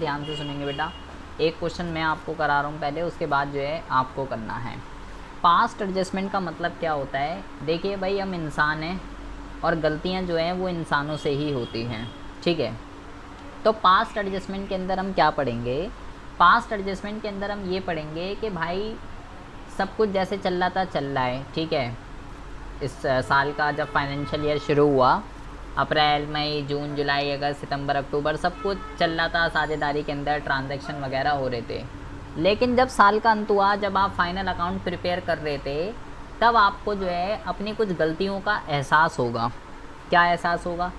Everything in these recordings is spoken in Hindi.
ध्यान से सुनेंगे बेटा। एक क्वेश्चन मैं आपको करा रहा हूँ पहले, उसके बाद जो है आपको करना है। पास्ट एडजस्टमेंट का मतलब क्या होता है? देखिए भाई, हम इंसान हैं और गलतियाँ जो हैं वो इंसानों से ही होती हैं, ठीक है। तो पास्ट एडजस्टमेंट के अंदर हम क्या पढ़ेंगे? पास्ट एडजस्टमेंट के अंदर हम ये पढ़ेंगे कि भाई सब कुछ जैसे चल रहा था चल रहा है, ठीक है। इस साल का जब फाइनेंशियल ईयर शुरू हुआ, अप्रैल मई जून जुलाई अगस्त सितंबर अक्टूबर सब कुछ चल रहा था, साझेदारी के अंदर ट्रांजैक्शन वगैरह हो रहे थे। लेकिन जब साल का अंत हुआ, जब आप फाइनल अकाउंट प्रिपेयर कर रहे थे, तब आपको जो है अपनी कुछ गलतियों का एहसास होगा। क्या एहसास होगा?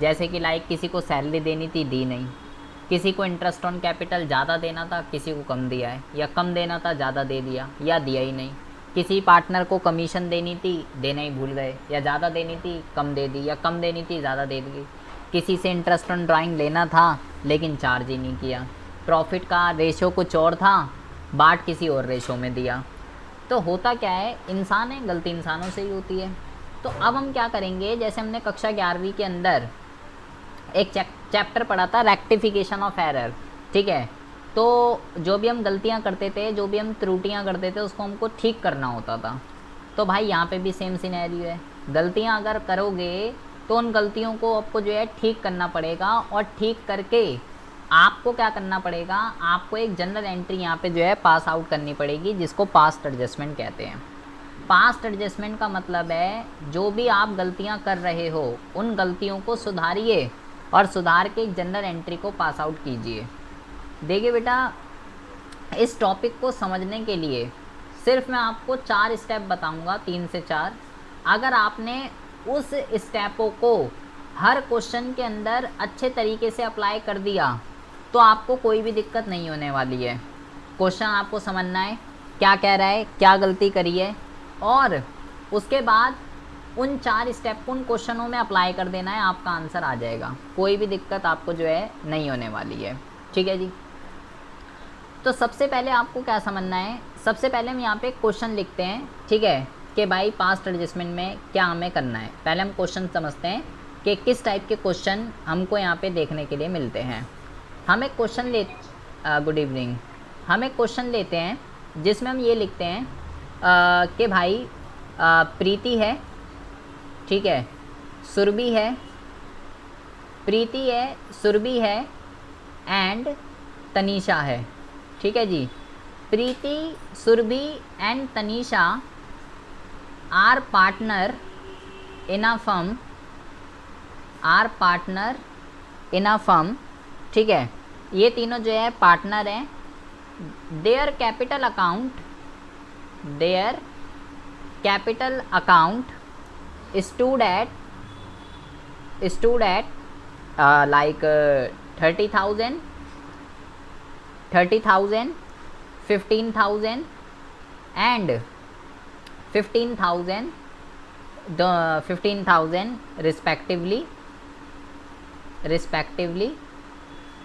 जैसे कि लाइक किसी को सैलरी देनी थी, दी नहीं। किसी को इंटरेस्ट ऑन कैपिटल ज़्यादा देना था, किसी को कम दिया है, या कम देना था ज़्यादा दे दिया, या दिया ही नहीं। किसी पार्टनर को कमीशन देनी थी, देना ही भूल गए, या ज़्यादा देनी थी कम दे दी, या कम देनी थी ज़्यादा दे दी। किसी से इंटरेस्ट ऑन ड्राइंग लेना था लेकिन चार्ज ही नहीं किया। प्रॉफिट का रेशो कुछ और था, बाट किसी और रेशो में दिया। तो होता क्या है, इंसान है, गलती इंसानों से ही होती है। तो अब हम क्या करेंगे, जैसे हमने कक्षा 11वीं के अंदर एक चैप्टर पढ़ा था, रेक्टिफिकेशन ऑफ एरर, ठीक है। तो जो भी हम गलतियां करते थे, जो भी हम त्रुटियां करते थे, उसको हमको ठीक करना होता था। तो भाई यहाँ पे भी सेम सिनेरियो है। गलतियां अगर करोगे तो उन गलतियों को आपको जो है ठीक करना पड़ेगा, और ठीक करके आपको क्या करना पड़ेगा, आपको एक जनरल एंट्री यहाँ पे जो है पास आउट करनी पड़ेगी, जिसको पास्ट एडजस्टमेंट कहते हैं। पास्ट एडजस्टमेंट का मतलब है जो भी आप गलतियाँ कर रहे हो उन गलतियों को सुधारिए और सुधार के एक जनरल एंट्री को पास आउट कीजिए। देखिए बेटा, इस टॉपिक को समझने के लिए सिर्फ मैं आपको 4 स्टेप बताऊंगा, 3 से 4। अगर आपने उस स्टेपों को हर क्वेश्चन के अंदर अच्छे तरीके से अप्लाई कर दिया तो आपको कोई भी दिक्कत नहीं होने वाली है। क्वेश्चन आपको समझना है क्या कह रहा है, क्या गलती करी है, और उसके बाद उन 4 स्टेप को उन क्वेश्चनों में अप्लाई कर देना है, आपका आंसर आ जाएगा। कोई भी दिक्कत आपको जो है नहीं होने वाली है, ठीक है जी। तो सबसे पहले आपको क्या समझना है, सबसे पहले हम यहाँ पे क्वेश्चन लिखते हैं, ठीक है, कि भाई पास्ट एडजस्टमेंट में क्या हमें करना है। पहले हम क्वेश्चन समझते हैं कि किस टाइप के क्वेश्चन हमको यहाँ पे देखने के लिए मिलते हैं। हम एक क्वेश्चन गुड इवनिंग। हम एक क्वेश्चन लेते हैं जिसमें हम ये लिखते हैं कि भाई प्रीति है, ठीक है, सुरभि है, प्रीति है, सुरभि है एंड तनीषा है, ठीक है जी। Preeti, Surabhi and Tanisha are partner in a firm, are partner in a firm, ठीक है। ये तीनों जो है पार्टनर हैं। Their capital account, their capital account stood at like 30,000, 15,000 and 15,000, the 15,000 respectively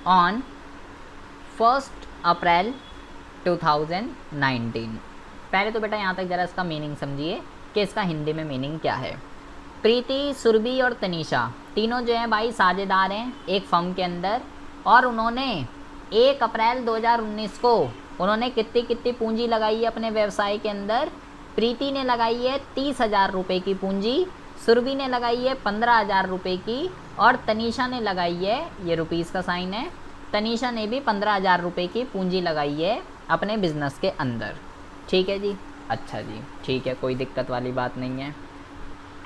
on 1st April 2019। पहले तो बेटा यहाँ तक ज़रा इसका मीनिंग समझिए कि इसका हिंदी में मीनिंग क्या है। प्रीति, सुरभि और तनीषा तीनों जो हैं भाई साझेदार हैं एक फर्म के अंदर, और उन्होंने 1 अप्रैल 2019 को उन्होंने कितनी कितनी पूंजी लगाई है अपने व्यवसाय के अंदर। प्रीति ने लगाई है 30,000 रुपये की पूंजी, सुरभि ने लगाई है 15,000 रुपये की, और तनीषा ने लगाई है, ये रुपीज़ का साइन है, तनीषा ने भी 15,000 रुपये की पूंजी लगाई है अपने बिजनेस के अंदर, ठीक है जी। अच्छा जी, ठीक है, कोई दिक्कत वाली बात नहीं है।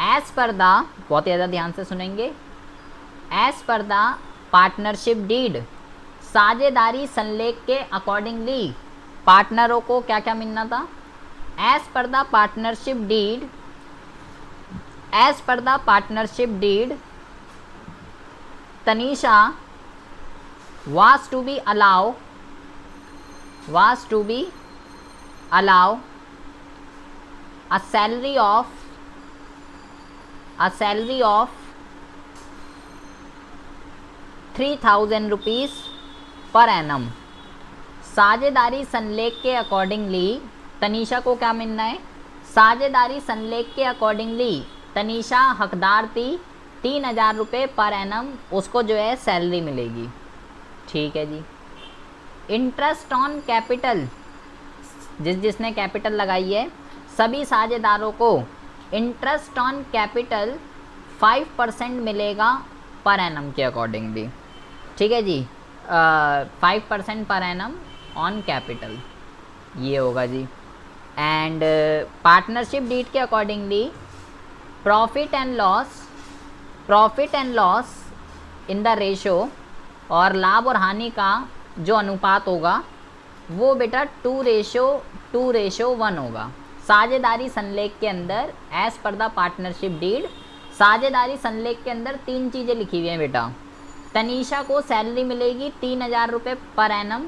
एज पर द, बहुत ज़्यादा ध्यान से सुनेंगे, as per the partnership deed, साझेदारी संलेख के अकॉर्डिंगली पार्टनरों को क्या क्या मिलना था। As per the partnership deed, as per the partnership deed Tanisha was to be allow a salary of 3,000 rupees per annum. साझेदारी संलेख के अकॉर्डिंगली तनीषा को क्या मिलना है, साझेदारी संलेख के अकॉर्डिंगली तनीषा हकदार थी 3,000 रुपये पर एनम, उसको जो है सैलरी मिलेगी, ठीक है जी। इंटरेस्ट ऑन कैपिटल, जिसने कैपिटल लगाई है सभी साझेदारों को इंटरेस्ट ऑन कैपिटल 5% मिलेगा पर एनम के अकॉर्डिंगली। ठीक है जी, 5% पर एनम ऑन कैपिटल, ये होगा जी। एंड पार्टनरशिप डीड के accordingly profit and loss in the ratio, और लाभ और हानि का जो अनुपात होगा वो बेटा 2:1 होगा। साझेदारी संलेख के अंदर as per the partnership deed, साझेदारी संलेख के अंदर 3 चीज़ें लिखी हुई हैं बेटा। तनीषा को सैलरी मिलेगी 3,000 रुपये पर एनम,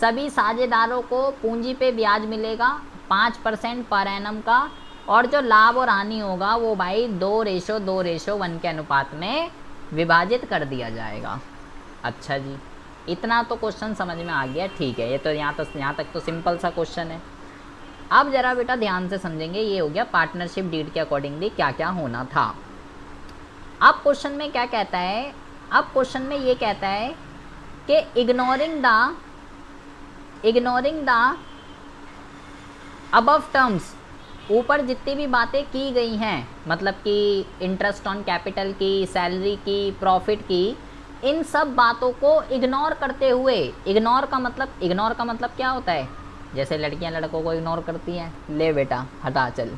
सभी साझेदारों को पूंजी पे ब्याज मिलेगा 5% पर एनम का, और जो लाभ और हानि होगा वो भाई 2:1 के अनुपात में विभाजित कर दिया जाएगा। अच्छा जी, इतना तो क्वेश्चन समझ में आ गया। ठीक है, ये तो यहाँ तक तो सिंपल सा क्वेश्चन है। अब जरा बेटा ध्यान से समझेंगे, ये हो गया पार्टनरशिप डीड के अकॉर्डिंगली क्या क्या होना था। अब क्वेश्चन में क्या कहता है, अब क्वेश्चन में ये कहता है कि इग्नोरिंग द अबव टर्म्स, ऊपर जितनी भी बातें की गई हैं, मतलब कि इंटरेस्ट ऑन कैपिटल की, सैलरी की, प्रॉफिट की, इन सब बातों को इग्नोर करते हुए, इग्नोर का मतलब क्या होता है, जैसे लड़कियां लड़कों को इग्नोर करती हैं, ले बेटा हटा चल,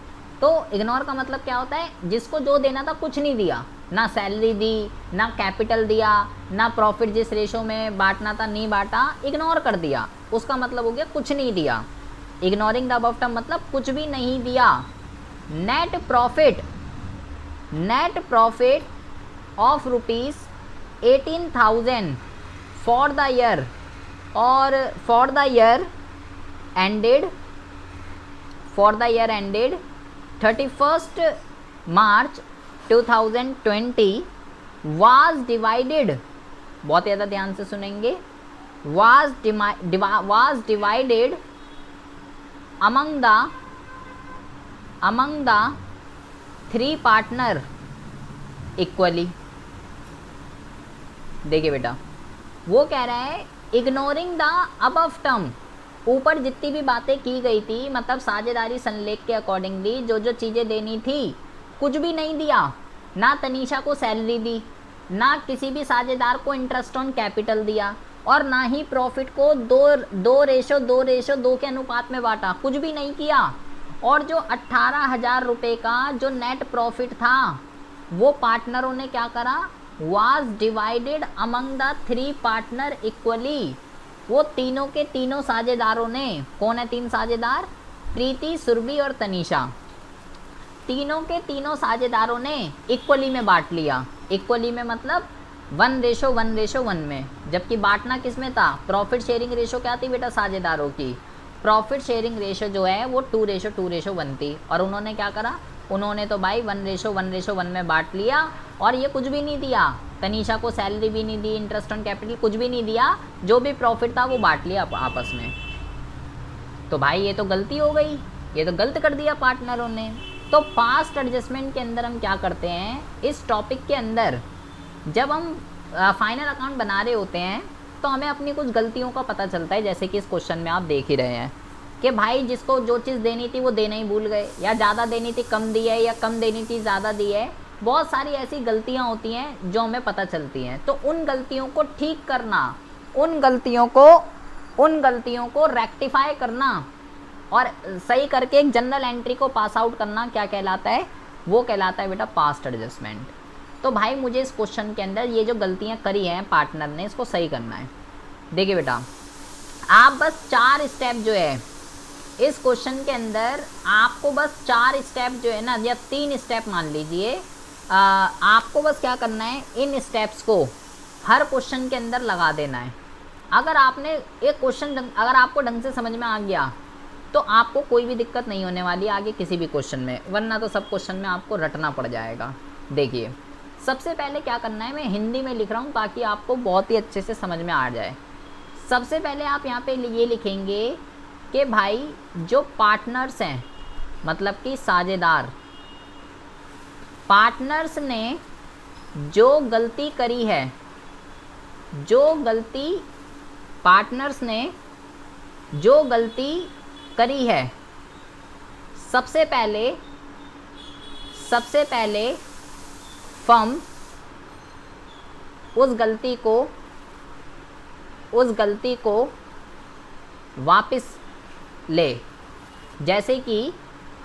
तो इग्नोर का मतलब क्या होता है, जिसको जो देना था कुछ नहीं दिया, ना सैलरी दी, ना कैपिटल दिया, ना प्रॉफिट जिस रेशो में बांटना था नहीं बांटा, इग्नोर कर दिया, उसका मतलब हो गया कुछ नहीं दिया। इग्नोरिंग द अबव टर्म मतलब कुछ भी नहीं दिया। Net profit of ₹18,000 for the year, और for the year ended 31st March 2020 was divided, बहुत ज़्यादा ध्यान से सुनेंगे, was divided among the 3 partner equally। देखिए बेटा, वो कह रहा है इग्नोरिंग द अबव टर्म, ऊपर जितनी भी बातें की गई थी, मतलब साझेदारी संलेख के अकॉर्डिंगली जो जो चीज़ें देनी थी कुछ भी नहीं दिया, ना तनीषा को सैलरी दी, ना किसी भी साझेदार को इंटरेस्ट ऑन कैपिटल दिया, और ना ही प्रॉफिट को 2:2 के अनुपात में बांटा, कुछ भी नहीं किया। और जो 18,000 रुपये का जो नेट प्रॉफिट था वो पार्टनरों ने क्या करा, was divided among the 3 partner equally, वो तीनों के तीनों साझेदारों ने, कौन है 3 साझेदार, प्रीति, सुरभि और तनीषा, तीनों के तीनों साझेदारों ने इक्वली में बांट लिया। इक्वली में मतलब 1:1 में, जबकि बांटना किस में था, प्रॉफिट शेयरिंग रेशो क्या थी बेटा साझेदारों की, प्रॉफिट शेयरिंग रेशो जो है वो 2:2 थी, और उन्होंने क्या करा, उन्होंने तो भाई 1:1 में बांट लिया, और ये कुछ भी नहीं दिया, तनीषा को सैलरी भी नहीं दी, इंटरेस्ट ऑन कैपिटल कुछ भी नहीं दिया, जो भी प्रॉफिट था वो बांट लिया आपस में। तो भाई ये तो गलती हो गई, ये तो गलत कर दिया पार्टनरों ने। तो पास्ट एडजस्टमेंट के अंदर हम क्या करते हैं, इस टॉपिक के अंदर जब हम फाइनल अकाउंट बना रहे होते हैं तो हमें अपनी कुछ गलतियों का पता चलता है, जैसे कि इस क्वेश्चन में आप देख ही रहे हैं कि भाई जिसको जो चीज़ देनी थी वो देना ही भूल गए, या ज़्यादा देनी थी कम दी है, या कम देनी थी ज़्यादा दी है। बहुत सारी ऐसी गलतियाँ होती हैं जो हमें पता चलती हैं, तो उन गलतियों को ठीक करना, उन गलतियों को रेक्टिफाई करना और सही करके एक जनरल एंट्री को पास आउट करना क्या कहलाता है, वो कहलाता है बेटा पास्ट एडजस्टमेंट। तो भाई मुझे इस क्वेश्चन के अंदर ये जो गलतियाँ करी हैं पार्टनर ने, इसको सही करना है। देखिए बेटा, आप बस 4 स्टेप जो है इस क्वेश्चन के अंदर, आपको बस 4 स्टेप जो है ना, या 3 स्टेप मान लीजिए, आपको बस क्या करना है, इन स्टेप्स को हर क्वेश्चन के अंदर लगा देना है। अगर आपने एक क्वेश्चन अगर आपको ढंग से समझ में आ गया तो आपको कोई भी दिक्कत नहीं होने वाली आगे किसी भी क्वेश्चन में, वरना तो सब क्वेश्चन में आपको रटना पड़ जाएगा। देखिए सबसे पहले क्या करना है, मैं हिंदी में लिख रहा हूँ ताकि आपको बहुत ही अच्छे से समझ में आ जाए। सबसे पहले आप यहाँ पे ये लिखेंगे कि भाई जो पार्टनर्स हैं, मतलब कि साझेदार, पार्टनर्स ने जो गलती करी है, जो गलती पार्टनर्स ने जो गलती करी है, सबसे पहले फर्म उस गलती को वापस ले। जैसे कि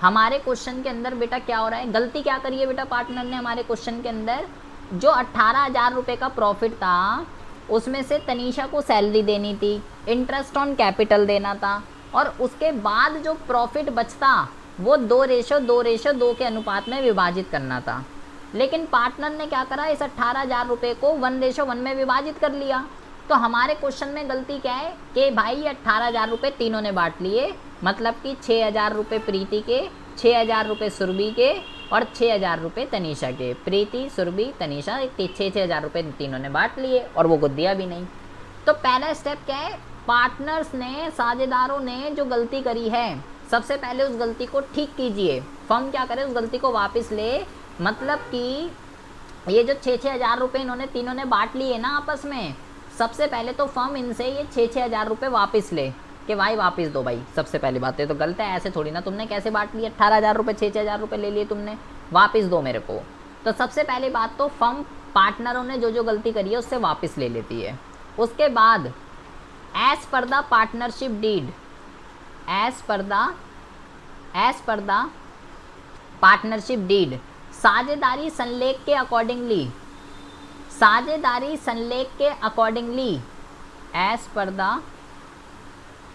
हमारे क्वेश्चन के अंदर बेटा क्या हो रहा है, गलती क्या करी है बेटा पार्टनर ने हमारे क्वेश्चन के अंदर, जो 18,000 रुपये का प्रॉफिट था उसमें से तनीषा को सैलरी देनी थी, इंटरेस्ट ऑन कैपिटल देना था, और उसके बाद जो प्रॉफिट बचता वो 2:2 के अनुपात में विभाजित करना था। लेकिन पार्टनर ने क्या करा, इस 18,000 रुपये को 1:1 में विभाजित कर लिया। तो हमारे क्वेश्चन में गलती क्या है कि भाई ये 18,000 रुपये तीनों ने बांट लिए, मतलब कि 6,000 रुपये प्रीति के, 6,000 रुपये सुरभि के और 6,000 रुपये तनीषा के। प्रीति, सुरभि, तनीषा 6,000 रुपये तीनों ने बांट लिए और वो को दिया भी नहीं। तो पहला स्टेप क्या है, पार्टनर्स ने, साझेदारों ने जो गलती करी है सबसे पहले उस गलती को ठीक कीजिए। फर्म क्या करे, उस गलती को वापस ले। मतलब कि ये जो 6,000 रुपये इन्होंने तीनों ने बांट लिए ना आपस में, सबसे पहले तो फर्म इनसे ये 6,000 रुपये वापस ले कि भाई वापस दो भाई। सबसे पहली बात है तो गलत है, ऐसे थोड़ी ना, तुमने कैसे बांट लिए 18,000 रुपये, 6,000 रुपये ले लिए तुमने, वापस दो मेरे को। तो सबसे पहली बात तो फर्म पार्टनरों ने जो गलती करी है उससे वापस ले लेती है। उसके बाद as per the partnership deed, as per the partnership deed, साझेदारी संलेख के accordingly, as per the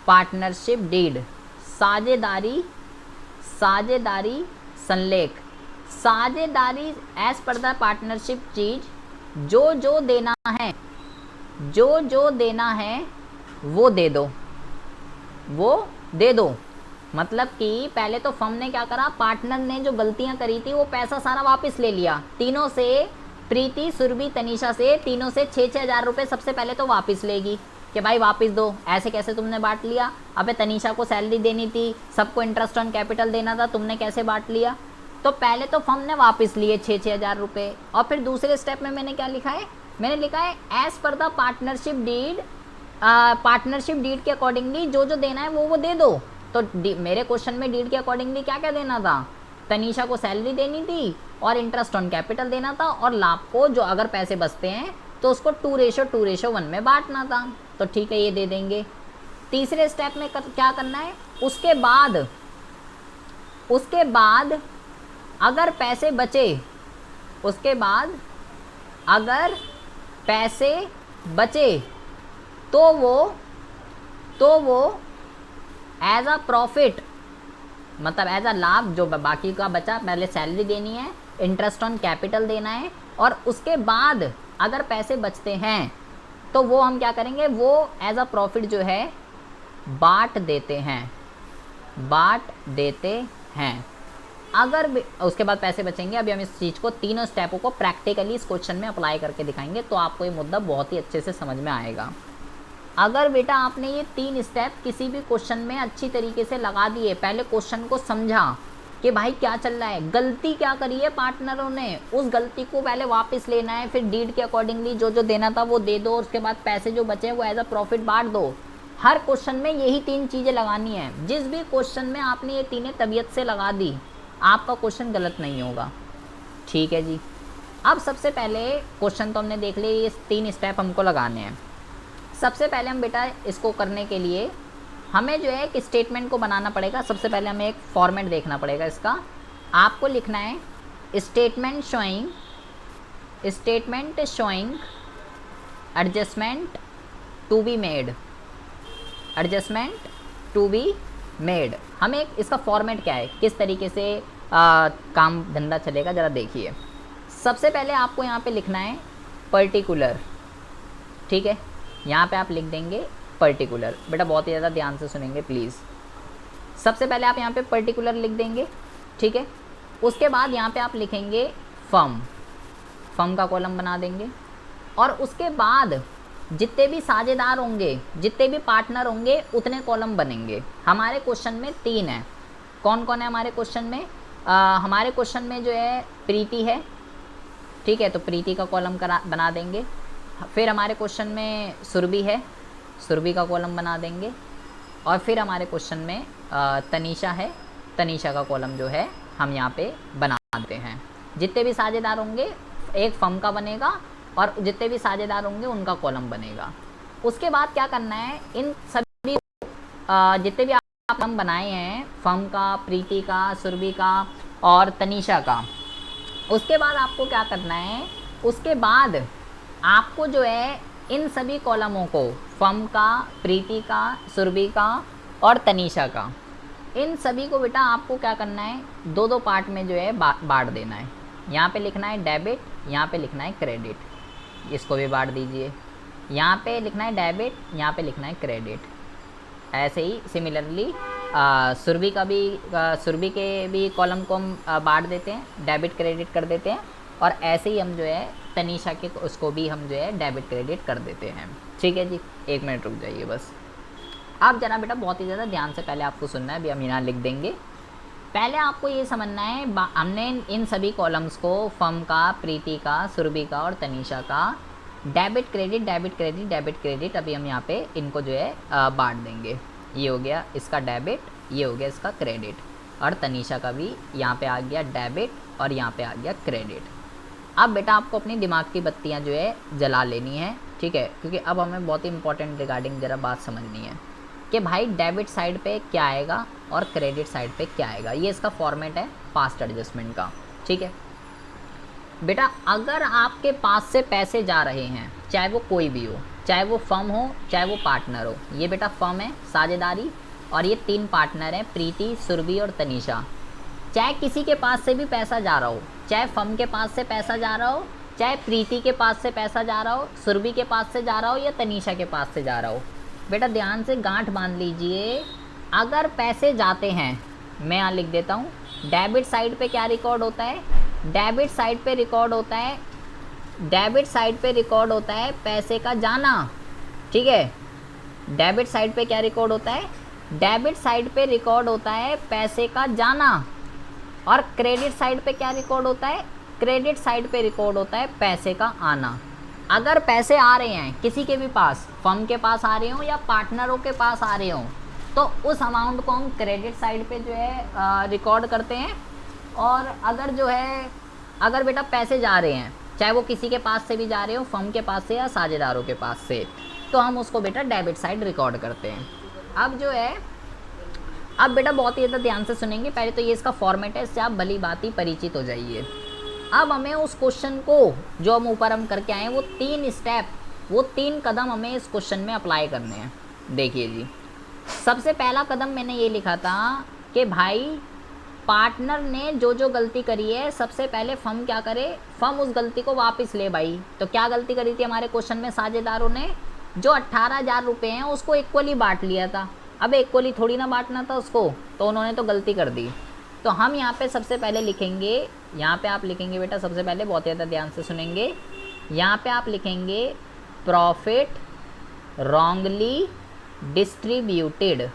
partnership deed, साझेदारी संलेख, साझेदारी एज पर द पार्टनरशिप चीज, जो देना है वो दे दो। मतलब कि पहले तो फर्म ने क्या करा, पार्टनर ने जो गलतियां करी थी वो पैसा सारा वापस ले लिया तीनों से, प्रीति, सुरभि, तनीषा से, तीनों से 6,000 रुपये सबसे पहले तो वापस लेगी कि भाई वापस दो, ऐसे कैसे तुमने बांट लिया। अबे तनीषा को सैलरी देनी थी, सबको इंटरेस्ट ऑन कैपिटल देना था, तुमने कैसे बांट लिया। तो पहले तो फर्म ने वापस लिए 6,000 रुपये। और फिर दूसरे स्टेप में मैंने क्या लिखा है, मैंने लिखा है as per the partnership deed के अकॉर्डिंगली जो देना है वो दे दो। तो मेरे क्वेश्चन में डीड के अकॉर्डिंगली क्या क्या देना था, तनीषा को सैलरी देनी थी और इंटरेस्ट ऑन कैपिटल देना था, और लाभ को जो अगर पैसे बचते हैं तो उसको 2:1 में बांटना था। तो ठीक है, ये दे देंगे। तीसरे स्टेप में क्या करना है, उसके बाद अगर पैसे बचे तो वो एज अ प्रॉफिट, मतलब एज अ लाभ, जो बाकी का बचा, पहले सैलरी देनी है, इंटरेस्ट ऑन कैपिटल देना है, और उसके बाद अगर पैसे बचते हैं तो वो हम क्या करेंगे, वो एज अ प्रॉफिट जो है बांट देते हैं। अगर उसके बाद पैसे बचेंगे, अभी हम इस चीज़ को, तीनों स्टेपों को प्रैक्टिकली इस क्वेश्चन में अप्लाई करके दिखाएंगे तो आपको ये मुद्दा बहुत ही अच्छे से समझ में आएगा। अगर बेटा आपने ये 3 स्टेप किसी भी क्वेश्चन में अच्छी तरीके से लगा दिए, पहले क्वेश्चन को समझा कि भाई क्या चल रहा है, गलती क्या करी है पार्टनरों ने, उस गलती को पहले वापस लेना है, फिर डीड के अकॉर्डिंगली जो देना था वो दे दो, और उसके बाद पैसे जो बचे वो एज अ प्रॉफिट बांट दो। हर क्वेश्चन में यही 3 चीज़ें लगानी है। जिस भी क्वेश्चन में आपने ये तीनें तबीयत से लगा दी, आपका क्वेश्चन गलत नहीं होगा। ठीक है जी। अब सबसे पहले क्वेश्चन तो हमने देख लिया, ये 3 स्टेप हमको लगाने हैं। सबसे पहले हम बेटा इसको करने के लिए हमें जो है एक स्टेटमेंट को बनाना पड़ेगा। सबसे पहले हमें एक फॉर्मेट देखना पड़ेगा इसका। आपको लिखना है statement showing adjustment to be made. हमें इसका फॉर्मेट क्या है, किस तरीके से काम धंधा चलेगा, ज़रा देखिए। सबसे पहले आपको यहाँ पे लिखना है पर्टिकुलर। ठीक है, यहाँ पे आप लिख देंगे पर्टिकुलर। बेटा बहुत ही ज़्यादा ध्यान से सुनेंगे प्लीज़। सबसे पहले आप यहाँ पे पर्टिकुलर लिख देंगे। ठीक है, उसके बाद यहाँ पे आप लिखेंगे फर्म का कॉलम बना देंगे, और उसके बाद जितने भी साझेदार होंगे, जितने भी पार्टनर होंगे, उतने कॉलम बनेंगे। हमारे क्वेश्चन में 3 है। कौन कौन है हमारे क्वेश्चन में? हमारे क्वेश्चन में जो है प्रीति है। ठीक है, तो प्रीति का कॉलम बना देंगे। फिर हमारे क्वेश्चन में सुरभि है। सुरभि का कॉलम बना देंगे, और फिर हमारे क्वेश्चन में तनीषा है, तनीषा का कॉलम जो है हम यहाँ पे बना देते हैं। जितने भी साझेदार होंगे एक फर्म का बनेगा, और जितने भी साझेदार होंगे उनका कॉलम बनेगा। उसके बाद क्या करना है, इन सभी जितने भी आप हम बनाए हैं, फर्म का, प्रीति का, सुरभि का और तनीषा का, उसके बाद आपको क्या करना है, उसके बाद आपको जो है इन सभी कॉलमों को, फर्म का, प्रीति का, सुरभि का और तनीषा का, इन सभी को बेटा आपको क्या करना है, दो दो पार्ट में जो है बांट देना है। यहाँ पे लिखना है डेबिट, यहाँ पे लिखना है क्रेडिट, इसको भी बांट दीजिए। यहाँ पे लिखना है डेबिट, यहाँ पे लिखना है क्रेडिट। ऐसे ही सिमिलरली सुरभि का भी, सुरभि के भी कॉलम को हम बांट देते हैं, डेबिट क्रेडिट कर देते हैं, और ऐसे ही हम जो है तनीषा के उसको भी हम जो है डेबिट क्रेडिट कर देते हैं। ठीक है जी, 1 मिनट रुक जाइए बस। आप जरा बेटा बहुत ही ज़्यादा ध्यान से पहले आपको सुनना है, अभी हम यहाँ लिख देंगे। पहले आपको ये समझना है, हमने इन सभी कॉलम्स को, फर्म का, प्रीति का, सुरभि का और तनीषा का, debit credit debit credit debit credit, अभी हम यहाँ पे इनको जो है बांट देंगे। ये हो गया इसका डेबिट, ये हो गया इसका क्रेडिट, और तनीषा का भी यहाँ पे आ गया डेबिट और यहाँ पे आ गया क्रेडिट। अब बेटा आपको अपनी दिमाग की बत्तियाँ जो है जला लेनी है, ठीक है, क्योंकि अब हमें बहुत ही इंपॉर्टेंट रिगार्डिंग ज़रा बात समझनी है कि भाई डेबिट साइड पे क्या आएगा और क्रेडिट साइड पे क्या आएगा। ये इसका फॉर्मेट है पास्ट एडजस्टमेंट का। ठीक है बेटा, अगर आपके पास से पैसे जा रहे हैं, चाहे वो कोई भी हो, चाहे वो फर्म हो, चाहे वो पार्टनर हो, ये बेटा फर्म है साझेदारी, और ये 3 पार्टनर हैं, प्रीति, सुरभि और तनीषा। चाहे किसी के पास से भी पैसा जा रहा हो, चाहे फर्म के पास से पैसा जा रहा हो, चाहे प्रीति के पास से पैसा जा रहा हो, सुरभि के पास से जा रहा हो या तनीषा के पास से जा रहा हो, बेटा ध्यान से गांठ बांध लीजिए। अगर पैसे जाते हैं, मैं यहाँ लिख देता हूँ, डेबिट साइड पे क्या रिकॉर्ड होता है, डेबिट साइड पे रिकॉर्ड होता है, डेबिट साइड पे रिकॉर्ड होता है पैसे का जाना। ठीक है, डेबिट साइड पे क्या रिकॉर्ड होता है, डेबिट साइड पे रिकॉर्ड होता है पैसे का जाना, और क्रेडिट साइड पे क्या रिकॉर्ड होता है, क्रेडिट साइड पे रिकॉर्ड होता है पैसे का आना। अगर पैसे आ रहे हैं किसी के भी पास, फर्म के पास आ रहे हो या पार्टनरों के पास आ रहे हो, तो उस अमाउंट को हम क्रेडिट साइड पे जो है रिकॉर्ड करते हैं। और अगर जो है, अगर बेटा पैसे जा रहे हैं, चाहे वो किसी के पास से भी जा रहे हो, फर्म के पास से या साझेदारों के पास से, तो हम उसको बेटा डेबिट साइड रिकॉर्ड करते हैं। अब जो है, अब बेटा बहुत ही ज़्यादा ध्यान से सुनेंगे, पहले तो ये इसका फॉर्मेट है, इससे आप भली बात ही परिचित हो जाइए। अब हमें उस क्वेश्चन को जो हम ऊपर हम करके आए हैं, वो 3 स्टेप, वो 3 कदम हमें इस क्वेश्चन में अप्लाई करने हैं। देखिए जी, सबसे पहला कदम मैंने ये लिखा था कि भाई पार्टनर ने जो जो गलती करी है, सबसे पहले फर्म क्या करे, फर्म उस गलती को वापस ले। भाई तो क्या गलती करी थी हमारे क्वेश्चन में, साझेदारों ने जो 18,000 रुपये हैं उसको इक्वली बांट लिया था। अब इक्वली थोड़ी ना बांटना था उसको, तो उन्होंने तो गलती कर दी। तो हम यहाँ पे सबसे पहले लिखेंगे, यहाँ पे आप लिखेंगे बेटा, सबसे पहले बहुत ज़्यादा ध्यान से सुनेंगे, यहाँ पे आप लिखेंगे प्रॉफिट रॉन्गली डिस्ट्रीब्यूटेड,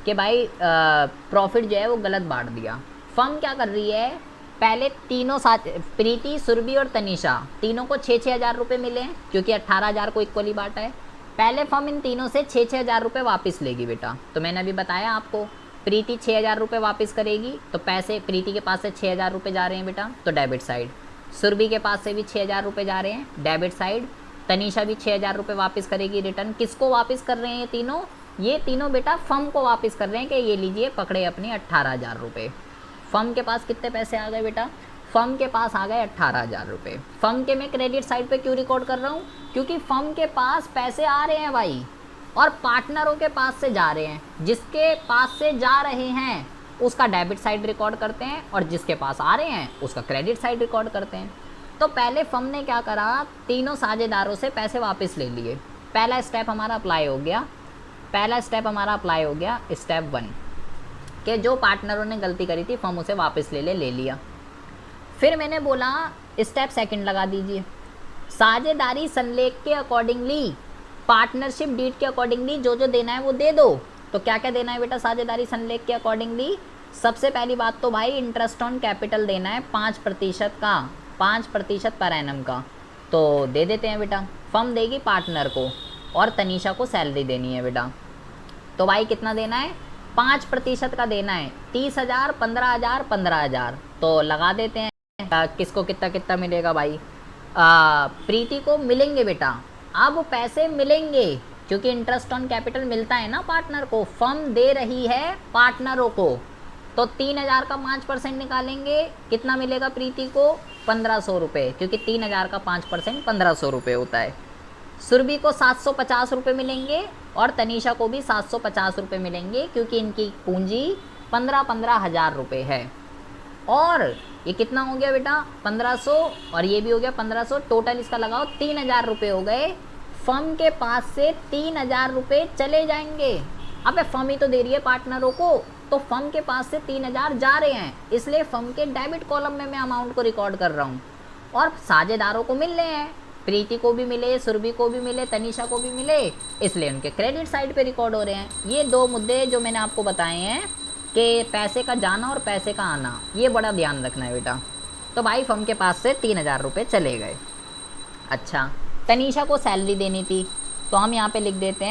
कि भाई प्रॉफिट जो है वो गलत बांट दिया। फर्म क्या कर रही है, पहले तीनों साथ, प्रीति, सुरभि और तनीषा, तीनों को 6-6 हज़ार रुपये मिले हैं, क्योंकि 18,000 को इक्वली बांटा है। पहले फर्म इन तीनों से 6-6 हज़ार रुपये वापस लेगी बेटा। तो मैंने अभी बताया आपको, प्रीति 6 हज़ार रुपये वापस करेगी, तो पैसे प्रीति के पास से 6 हज़ार रुपये जा रहे हैं बेटा, तो डेबिट साइड। सुरभि के पास से भी 6 हज़ार रुपये जा रहे हैं, डेबिट साइड। तनीषा भी 6 हज़ार रुपये वापस करेगी रिटर्न। किसको वापस कर रहे हैं ये तीनों, ये तीनों बेटा फर्म को वापस कर रहे हैं कि ये लीजिए पकड़े अपने 18,000 रुपये। फर्म के पास कितने पैसे आ गए बेटा, फर्म के पास आ गए 18,000 रुपये। फर्म के मैं क्रेडिट साइड पे क्यों रिकॉर्ड कर रहा हूँ, क्योंकि फर्म के पास पैसे आ रहे हैं भाई, और पार्टनरों के पास से जा रहे हैं। जिसके पास से जा रहे हैं उसका डेबिट साइड रिकॉर्ड करते हैं, और जिसके पास आ रहे हैं उसका क्रेडिट साइड रिकॉर्ड करते हैं। तो पहले फर्म ने क्या करा, तीनों साझेदारों से पैसे वापस ले लिए। पहला स्टेप हमारा अप्लाई हो गया, पहला स्टेप हमारा अप्लाई हो गया, स्टेप 1, कि जो पार्टनरों ने गलती करी थी फर्म उसे वापस ले लिया। फिर मैंने बोला स्टेप 2 लगा दीजिए, साझेदारी संलेख के अकॉर्डिंगली, पार्टनरशिप डीड के अकॉर्डिंगली जो जो देना है वो दे दो। तो क्या क्या देना है बेटा साझेदारी संलेख के अकॉर्डिंगली, सबसे पहली बात तो भाई इंटरेस्ट ऑन कैपिटल देना है 5% का, 5% पर एनम का, तो दे देते हैं बेटा। फर्म देगी पार्टनर को, और तनीषा को सैलरी देनी है बेटा। तो भाई कितना देना है, 5% का देना है, 30,000, 15,000, 15,000। तो लगा देते हैं किसको कितना कितना मिलेगा भाई। प्रीति को मिलेंगे बेटा, अब पैसे मिलेंगे क्योंकि इंटरेस्ट ऑन कैपिटल मिलता है ना पार्टनर को, फर्म दे रही है पार्टनरों को। तो 3,000 का 5% निकालेंगे, कितना मिलेगा प्रीति को, 1,500 रुपये, क्योंकि 3,000 का 5% 1,500 रुपये होता है। सुरभि को 750 रुपये मिलेंगे और तनीषा को भी 750 रुपये मिलेंगे क्योंकि इनकी पूंजी 15 हज़ार रुपये है। और ये कितना हो गया बेटा, 1,500, और ये भी हो गया 1,500, टोटल इसका लगाओ 3,000 रुपये हो गए। फर्म के पास से 3,000 रुपये चले जाएंगे। अबे फर्म ही तो दे रही है पार्टनरों को, तो फर्म के पास से 3,000 जा रहे हैं, इसलिए फर्म के डेबिट कॉलम में मैं अमाउंट को रिकॉर्ड कर रहा हूँ। और साझेदारों को मिल रहे हैं, प्रीति को भी मिले, सुरभि को भी मिले, तनीषा को भी मिले, इसलिए उनके क्रेडिट साइड पे रिकॉर्ड हो रहे हैं। ये दो मुद्दे जो मैंने आपको बताए हैं कि पैसे का जाना और पैसे का आना, ये बड़ा ध्यान रखना है बेटा। तो भाई फर्म के पास से 3,000 रुपये चले गए। अच्छा, तनीषा को सैलरी देनी थी, तो हम यहाँ पे लिख देते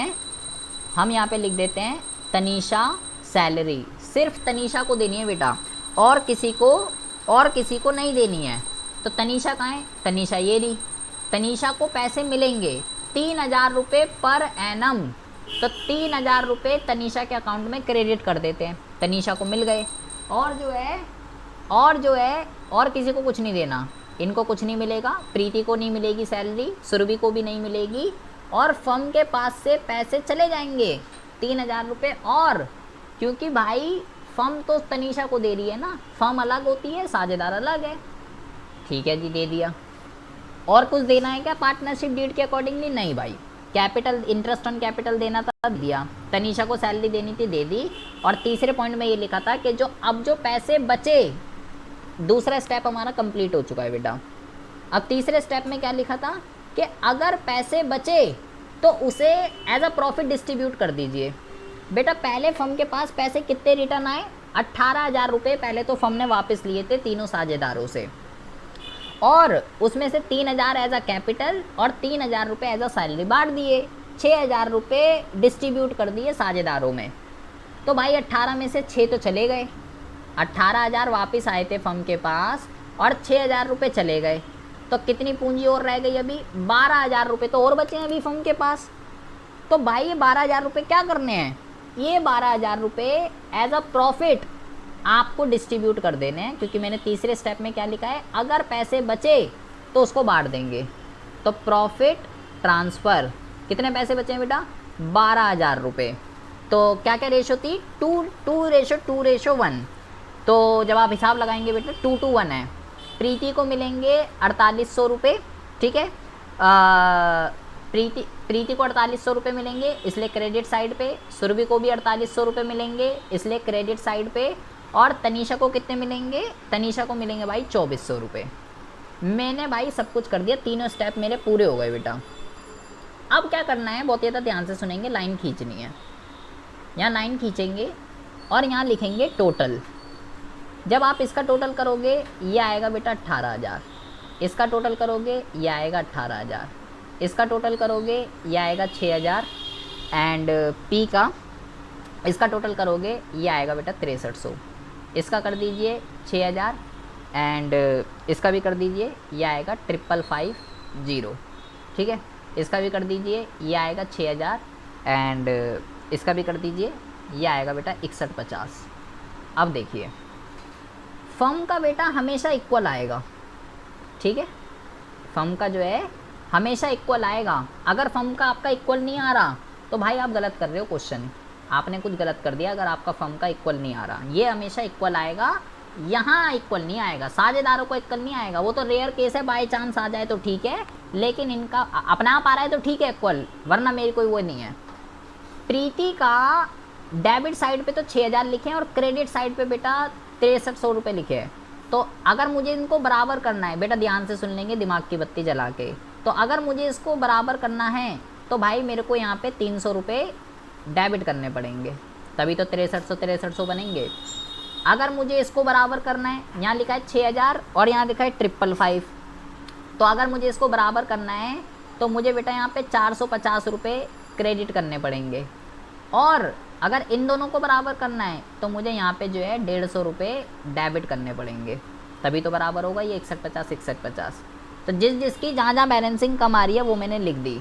हैं, तनीषा सैलरी सिर्फ तनीषा को देनी है बेटा, और किसी को नहीं देनी है। तो तनीषा कहाँ है, तनीषा ये रही। तनीषा को पैसे मिलेंगे 3,000 रुपये पर एनम, तो 3,000 रुपये तनीषा के अकाउंट में क्रेडिट कर देते हैं, तनीषा को मिल गए। और जो है और किसी को कुछ नहीं देना, इनको कुछ नहीं मिलेगा, प्रीति को नहीं मिलेगी सैलरी, सुरभि को भी नहीं मिलेगी, और फर्म के पास से पैसे चले जाएंगे 3,000 रुपये। और क्योंकि भाई फर्म तो तनीषा को दे रही है ना, फर्म अलग होती है, साझेदार अलग है। ठीक है जी, दे दिया। और कुछ देना है क्या पार्टनरशिप डीड के अकॉर्डिंगली? नहीं भाई, कैपिटल, इंटरेस्ट ऑन कैपिटल देना था, दिया। तनीषा को सैलरी देनी थी, दे दी। और तीसरे पॉइंट में ये लिखा था कि जो पैसे बचे, दूसरा स्टेप हमारा कंप्लीट हो चुका है बेटा। अब तीसरे स्टेप में क्या लिखा था कि अगर पैसे बचे तो उसे एज अ प्रॉफिट डिस्ट्रीब्यूट कर दीजिए। बेटा पहले फर्म के पास पैसे कितने रिटर्न आए, 18,000 रुपये पहले तो फर्म ने वापस लिए थे तीनों साझेदारों से, और उसमें से 3,000 एज अ कैपिटल और 3,000 रुपये एज अ सैलरी बांट दिए, 6,000 रुपये डिस्ट्रीब्यूट कर दिए साझेदारों में। तो भाई 18 में से 6 तो चले गए, 18,000 वापस आए थे फर्म के पास और 6,000 रुपये चले गए। तो कितनी पूंजी और रह गई अभी, 12,000 रुपये तो और बचे हैं अभी फर्म के पास। तो भाई ये 12,000 रुपये क्या करने हैं, ये 12,000 रुपये एज अ प्रॉफिट आपको डिस्ट्रीब्यूट कर देने हैं, क्योंकि मैंने तीसरे स्टेप में क्या लिखा है, अगर पैसे बचे तो उसको बांट देंगे। तो प्रॉफिट ट्रांसफ़र, कितने पैसे बचे हैं बेटा, 12,000 रुपये। तो क्या क्या रेशो थी, 2:1। तो जब आप हिसाब लगाएंगे बेटा 2:1 है। प्रीति को मिलेंगे 4,800 रुपये, ठीक है। प्रीति को 4,800 रुपये मिलेंगे, इसलिए क्रेडिट साइड पे। सुरभि को भी 4,800 रुपये मिलेंगे, इसलिए क्रेडिट साइड पे। और तनीषा को कितने मिलेंगे, तनीषा को मिलेंगे भाई 2,400 रुपये। मैंने भाई सब कुछ कर दिया, तीनों स्टेप मेरे पूरे हो गए बेटा। अब क्या करना है, बहुत ज़्यादा ध्यान से सुनेंगे, लाइन खींचनी है। यहाँ लाइन खींचेंगे और यहाँ लिखेंगे टोटल। जब आप इसका टोटल करोगे ये आएगा बेटा 18,000, इसका टोटल करोगे ये आएगा 18,000, इसका टोटल करोगे ये आएगा 6,000, एंड पी का इसका टोटल करोगे ये आएगा बेटा 6300। इसका कर दीजिए 6,000, एंड इसका भी कर दीजिए ये आएगा 55550, ठीक है। इसका भी कर दीजिए ये आएगा 6,000, एंड इसका भी कर दीजिए ये आएगा बेटा 6150। अब देखिए फर्म का बेटा हमेशा इक्वल आएगा, ठीक है। फर्म का जो है हमेशा इक्वल आएगा। अगर फर्म का आपका इक्वल नहीं आ रहा तो भाई आप गलत कर रहे हो क्वेश्चन, आपने कुछ गलत कर दिया। अगर आपका फर्म का इक्वल नहीं आ रहा, ये हमेशा इक्वल आएगा, यहाँ इक्वल नहीं आएगा, साझेदारों को इक्वल नहीं आएगा। वो तो रेयर केस है, बाई चांस आ जाए तो ठीक है, लेकिन इनका अपने आप आ रहा है तो ठीक है इक्वल, वरना मेरी कोई वो नहीं है। प्रीति का डेबिट साइड पे तो 6,000 लिखे हैं और क्रेडिट साइड पे बेटा 6300 रुपये लिखे हैं। तो अगर मुझे इनको बराबर करना है, बेटा ध्यान से सुन लेंगे दिमाग की बत्ती जला के, तो अगर मुझे इसको बराबर करना है तो भाई मेरे को यहाँ पे 300 रुपये डेबिट करने पड़ेंगे, तभी तो 6300 बनेंगे। अगर मुझे इसको बराबर करना है, यहाँ लिखा है 6,000 और यहाँ लिखा है 555, तो अगर मुझे इसको बराबर करना है तो मुझे बेटा यहाँ पे 450 रुपये क्रेडिट करने पड़ेंगे। और अगर इन दोनों को बराबर करना है तो मुझे यहाँ पे जो है 150 रुपये डेबिट करने पड़ेंगे, तभी तो बराबर होगा ये 61 50 61 50। तो जिसकी जहाँ बैलेंसिंग कम आ रही है वो मैंने लिख दी।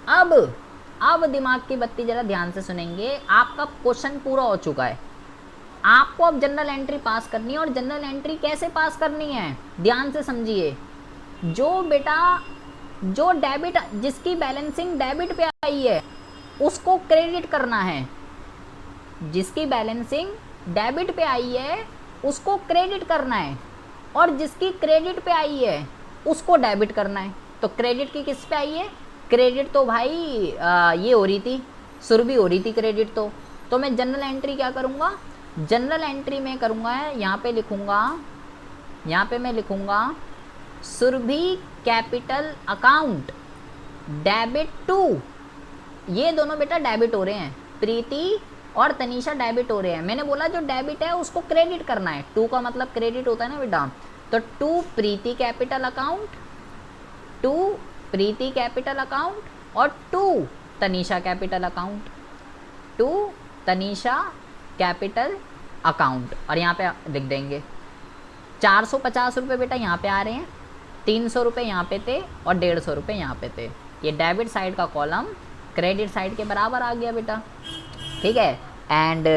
अब दिमाग की बत्ती ज़रा ध्यान से सुनेंगे। आपका क्वेश्चन पूरा हो चुका है, आपको अब जनरल एंट्री पास करनी है। और जनरल एंट्री कैसे पास करनी है, ध्यान से समझिए। जो डेबिट, जिसकी बैलेंसिंग डेबिट पे आई है उसको क्रेडिट करना है। जिसकी बैलेंसिंग डेबिट पे आई है उसको क्रेडिट करना है, और जिसकी क्रेडिट पे आई है उसको डेबिट करना है। तो क्रेडिट की किस पे आई है, क्रेडिट तो भाई ये हो रही थी, सुरभि हो रही थी क्रेडिट। तो मैं जनरल एंट्री क्या करूँगा, जनरल एंट्री में करूँगा यहाँ पे मैं लिखूँगा Surabhi capital account debit to. ये दोनों बेटा डेबिट हो रहे हैं, प्रीति और तनीषा डेबिट हो रहे हैं। मैंने बोला जो डेबिट है उसको क्रेडिट करना है, टू का मतलब क्रेडिट होता है ना बेटा। तो to Preeti capital account, to Preeti capital account और to Tanisha capital account, to Tanisha capital account. और यहाँ पे लिख देंगे 450 रुपये बेटा यहाँ पे आ रहे हैं, 300 रुपये यहाँ पे थे और 150 रुपये यहाँ पे थे। ये डेबिट साइड का कॉलम क्रेडिट साइड के बराबर आ गया बेटा, ठीक है। एंड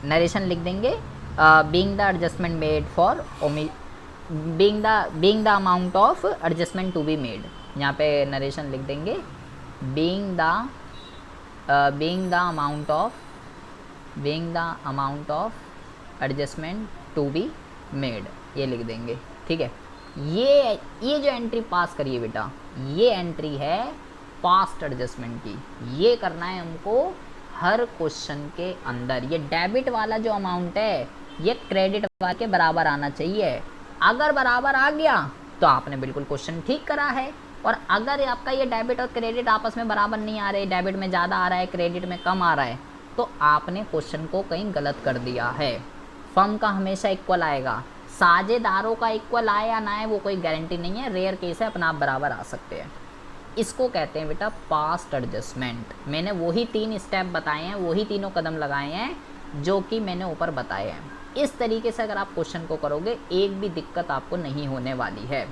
नरेशन लिख देंगे being the adjustment made for being the amount of adjustment to be made. यहाँ पे नरेशन लिख देंगे being the amount of adjustment to be made, ये लिख देंगे, ठीक है। ये जो एंट्री पास करिए बेटा, ये एंट्री है पास्ट एडजस्टमेंट की। ये करना है हमको हर क्वेश्चन के अंदर। ये डेबिट वाला जो अमाउंट है ये क्रेडिट वाले के बराबर आना चाहिए। अगर बराबर आ गया तो आपने बिल्कुल क्वेश्चन ठीक करा है। और अगर आपका ये डेबिट और क्रेडिट आपस में बराबर नहीं आ रहे, डेबिट में ज़्यादा आ रहा है क्रेडिट में कम आ रहा है, तो आपने क्वेश्चन को कहीं गलत कर दिया है। फर्म का हमेशा इक्वल आएगा, साझेदारों का इक्वल आए या ना आए वो कोई गारंटी नहीं है, रेयर केस है, अपना आप बराबर आ सकते हैं। इसको कहते हैं बेटा पास्ट एडजस्टमेंट। मैंने वही 3 स्टेप बताए हैं, वही तीनों कदम लगाए हैं जो कि मैंने ऊपर बताए हैं। इस तरीके से अगर आप क्वेश्चन को करोगे एक भी दिक्कत आपको नहीं होने वाली है।